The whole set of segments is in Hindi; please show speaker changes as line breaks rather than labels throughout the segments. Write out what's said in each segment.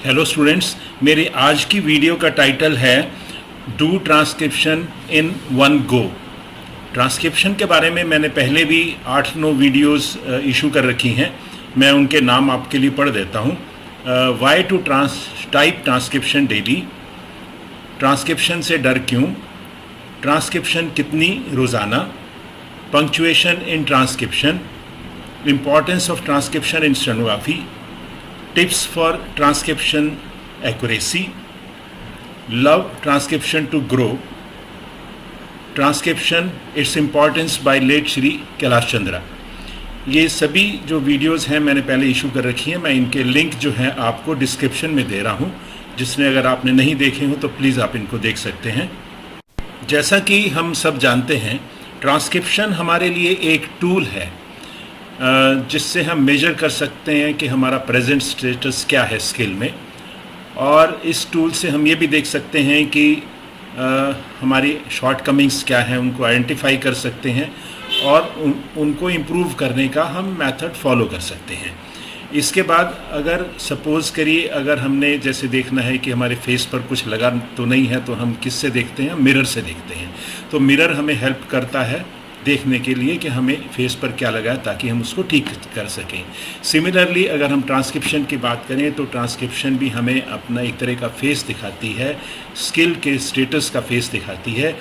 हेलो स्टूडेंट्स, मेरी आज की वीडियो का टाइटल है do transcription in one go. Transcription के बारे में मैंने पहले भी 8-9 वीडियोस इशू कर रखी हैं। मैं उनके नाम आपके लिए पढ़ देता हूँ। Why to type transcription daily, transcription से डर क्यों, ट्रांसक्रिप्शन कितनी रोज़ाना, punctuation in transcription, importance of transcription in stenography, tips for transcription accuracy, love transcription to grow, transcription its importance by late Shri Kailash Chandra. ये सभी जो वीडियोस हैं मैंने पहले इशू कर रखी हैं। मैं इनके लिंक जो हैं आपको डिस्क्रिप्शन में दे रहा हूँ, जिसने अगर आपने नहीं देखे हो तो प्लीज़ आप इनको देख सकते हैं। जैसा कि हम सब जानते हैं, ट्रांसक्रिप्शन हमारे लिए एक टूल है जिससे हम मेजर कर सकते हैं कि हमारा प्रेजेंट स्टेटस क्या है स्किल में, और इस टूल से हम ये भी देख सकते हैं कि हमारी शॉर्टकमिंग्स क्या हैं, उनको आइडेंटिफाई कर सकते हैं और उनको इम्प्रूव करने का हम मेथड फॉलो कर सकते हैं। इसके बाद अगर सपोज़ करिए अगर हमने जैसे देखना है कि हमारे फेस पर कुछ लगा तो नहीं है, तो हम किससे देखते हैं? मिरर से देखते हैं। तो मिरर हमें हेल्प करता है देखने के लिए कि हमें फेस पर क्या लगा है, ताकि हम उसको ठीक कर सकें। सिमिलरली अगर हम ट्रांसक्रिप्शन की बात करें तो ट्रांसक्रिप्शन भी हमें अपना एक तरह का फेस दिखाती है, स्किल के स्टेटस का फेस दिखाती है,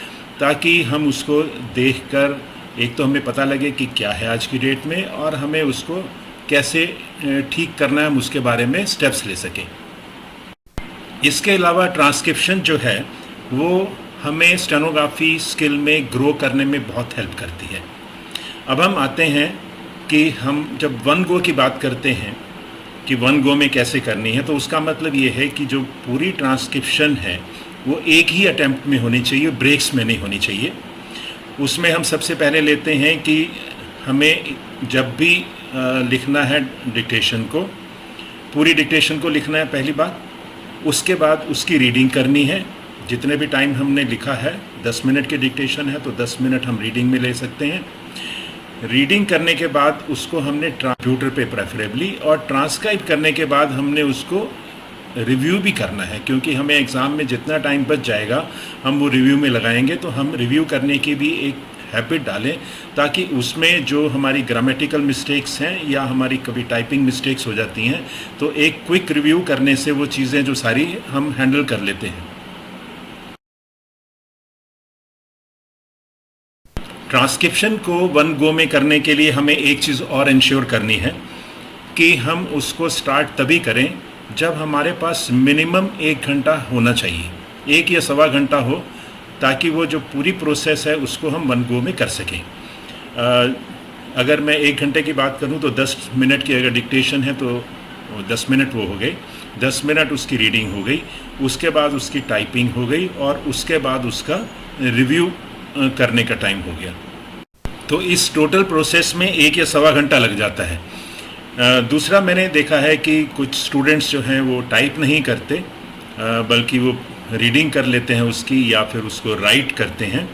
ताकि हम उसको देखकर एक तो हमें पता लगे कि क्या है आज की डेट में, और हमें उसको कैसे ठीक करना है हम उसके बारे में स्टेप्स ले सकें। इसके अलावा ट्रांसक्रिप्शन जो है वो हमें स्टेनोग्राफी स्किल में ग्रो करने में बहुत हेल्प करती है। अब हम आते हैं कि हम जब वन गो की बात करते हैं कि वन गो में कैसे करनी है, तो उसका मतलब ये है कि जो पूरी ट्रांसक्रिप्शन है वो एक ही अटैम्प्ट में होनी चाहिए, ब्रेक्स में नहीं होनी चाहिए। उसमें हम सबसे पहले लेते हैं कि हमें जब भी लिखना है डिक्टेशन को, पूरी डिक्टेशन को लिखना है पहली बात। उसके बाद उसकी रीडिंग करनी है। जितने भी टाइम हमने लिखा है, 10 मिनट की डिक्टेशन है तो 10 मिनट हम रीडिंग में ले सकते हैं। रीडिंग करने के बाद उसको हमने कंप्यूटर पे प्रेफरेबली, और ट्रांसक्राइब करने के बाद हमने उसको रिव्यू भी करना है, क्योंकि हमें एग्ज़ाम में जितना टाइम बच जाएगा हम वो रिव्यू में लगाएंगे। तो हम रिव्यू करने की भी एक हैबिट डालें, ताकि उसमें जो हमारी ग्रामेटिकल मिस्टेक्स हैं या हमारी कभी टाइपिंग मिस्टेक्स हो जाती हैं, तो एक क्विक रिव्यू करने से वो चीज़ें जो सारी हम हैंडल कर लेते हैं। ट्रांसक्रिप्शन को वन गो में करने के लिए हमें एक चीज़ और इंश्योर करनी है कि हम उसको स्टार्ट तभी करें जब हमारे पास मिनिमम 1 घंटा होना चाहिए, 1 या सवा घंटा हो, ताकि वो जो पूरी प्रोसेस है उसको हम वन गो में कर सकें। अगर मैं 1 घंटे की बात करूं तो 10 मिनट की अगर डिक्टेशन है तो 10 मिनट वो हो गए, 10 मिनट उसकी रीडिंग हो गई, उसके बाद उसकी टाइपिंग हो गई, और उसके बाद उसका रिव्यू करने का टाइम हो गया। तो इस टोटल प्रोसेस में 1 या सवा घंटा लग जाता है। दूसरा मैंने देखा है कि कुछ स्टूडेंट्स जो हैं वो टाइप नहीं करते, बल्कि वो रीडिंग कर लेते हैं उसकी, या फिर उसको राइट करते हैं।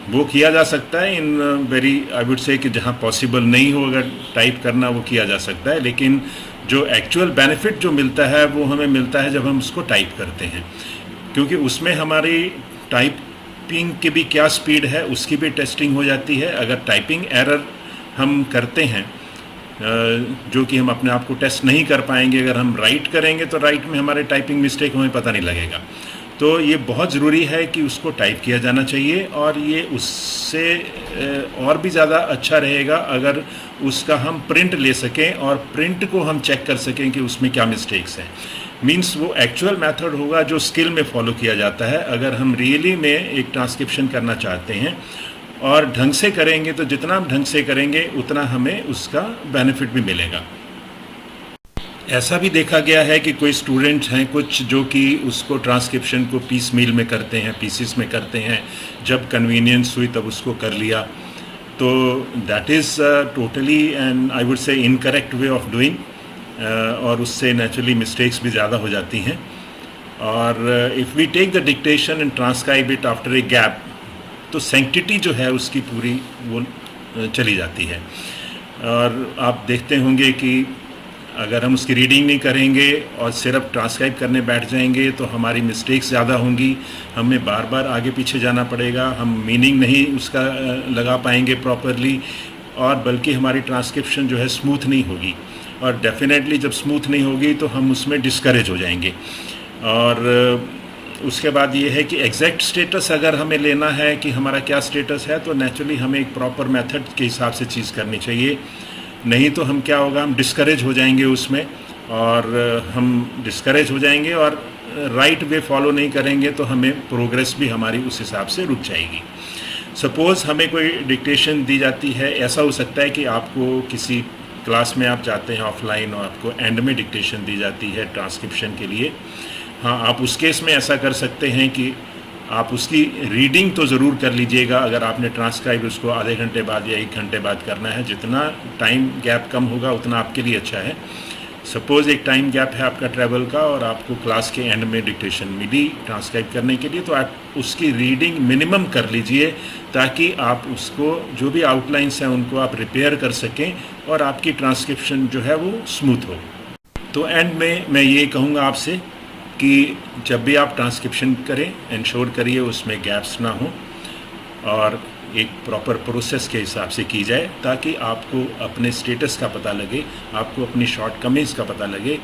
वो किया जा सकता है in very I would say कि जहाँ पॉसिबल नहीं हो अगर टाइप करना, वो किया जा सकता है। लेकिन जो एक्चुअल बेनिफिट जो मिलता है वो हमें मिलता है जब हम उसको टाइप करते हैं, क्योंकि उसमें हमारी टाइपिंग की भी क्या स्पीड है उसकी भी टेस्टिंग हो जाती है। अगर टाइपिंग एरर हम करते हैं जो कि हम अपने आप को टेस्ट नहीं कर पाएंगे, अगर हम राइट करेंगे तो राइट में हमारे टाइपिंग मिस्टेक हमें पता नहीं लगेगा। तो ये बहुत ज़रूरी है कि उसको टाइप किया जाना चाहिए, और ये उससे और भी ज़्यादा अच्छा रहेगा अगर उसका हम प्रिंट ले सकें और प्रिंट को हम चेक कर सकें कि उसमें क्या मिस्टेक्स हैं। मींस वो एक्चुअल मेथड होगा जो स्किल में फॉलो किया जाता है। अगर हम रियली में एक ट्रांसक्रिप्शन करना चाहते हैं और ढंग से करेंगे, तो जितना हम ढंग से करेंगे उतना हमें उसका बेनिफिट भी मिलेगा। ऐसा भी देखा गया है कि कोई स्टूडेंट हैं कुछ जो कि उसको ट्रांसक्रिप्शन को पीस मील में करते हैं, पीसीस में करते हैं, जब कन्वीनियंस हुई तब उसको कर लिया। तो that is totally and I would say incorrect way of doing, और उससे नेचुरली मिस्टेक्स भी ज़्यादा हो जाती हैं। और if we take the dictation and transcribe it after a gap, तो सैंक्टिटी जो है उसकी पूरी वो चली जाती है। और आप देखते होंगे कि अगर हम उसकी रीडिंग नहीं करेंगे और सिर्फ ट्रांसक्राइब करने बैठ जाएंगे तो हमारी मिस्टेक्स ज़्यादा होंगी, हमें बार बार आगे पीछे जाना पड़ेगा, हम मीनिंग नहीं उसका लगा पाएंगे प्रॉपरली, और बल्कि हमारी ट्रांसक्रिप्शन जो है स्मूथ नहीं होगी। और डेफिनेटली जब स्मूथ नहीं होगी तो हम उसमें डिस्करेज हो जाएंगे। और उसके बाद ये है कि एग्जैक्ट स्टेटस अगर हमें लेना है कि हमारा क्या स्टेटस है, तो नेचुरली हमें एक प्रॉपर मेथड के हिसाब से चीज़ करनी चाहिए। नहीं तो हम क्या होगा, हम डिस्करेज हो जाएंगे उसमें, और हम डिस्करेज हो जाएंगे और राइट वे फॉलो नहीं करेंगे तो हमें प्रोग्रेस भी हमारी उस हिसाब से रुक जाएगी। सपोज़ हमें कोई डिक्टेशन दी जाती है, ऐसा हो सकता है कि आपको किसी क्लास में आप जाते हैं ऑफलाइन और आपको एंड में डिक्टेशन दी जाती है ट्रांसक्रिप्शन के लिए। हाँ, आप उस केस में ऐसा कर सकते हैं कि आप उसकी रीडिंग तो ज़रूर कर लीजिएगा। अगर आपने ट्रांसक्राइब उसको आधे घंटे बाद या 1 घंटे बाद करना है, जितना टाइम गैप कम होगा उतना आपके लिए अच्छा है। सपोज़ एक टाइम गैप है आपका ट्रैवल का और आपको क्लास के एंड में डिक्टेशन मिली ट्रांसक्राइब करने के लिए, तो आप उसकी रीडिंग मिनिमम कर लीजिए ताकि आप उसको जो भी आउटलाइंस हैं उनको आप रिपेयर कर सकें और आपकी ट्रांसक्रिप्शन जो है वो स्मूथ हो। तो एंड में मैं ये कहूँगा आपसे कि जब भी आप ट्रांसक्रिप्शन करें, इंश्योर करिए उसमें गैप्स ना हो और एक प्रॉपर प्रोसेस के हिसाब से की जाए, ताकि आपको अपने स्टेटस का पता लगे, आपको अपनी शॉर्टकमिंग्स का पता लगे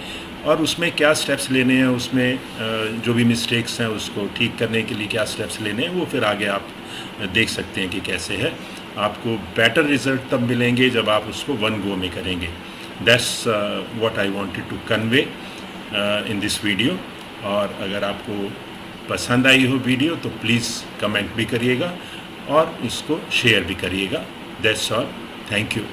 और उसमें क्या स्टेप्स लेने हैं, उसमें जो भी मिस्टेक्स हैं उसको ठीक करने के लिए क्या स्टेप्स लेने हैं, वो फिर आगे आप देख सकते हैं कि कैसे है। आपको बेटर रिजल्ट तब मिलेंगे जब आप उसको वन गो में करेंगे। That's what I wanted to convey in this video. और अगर आपको पसंद आई हो वीडियो तो प्लीज़ कमेंट भी करिएगा और इसको शेयर भी करिएगा। That's all, thank you.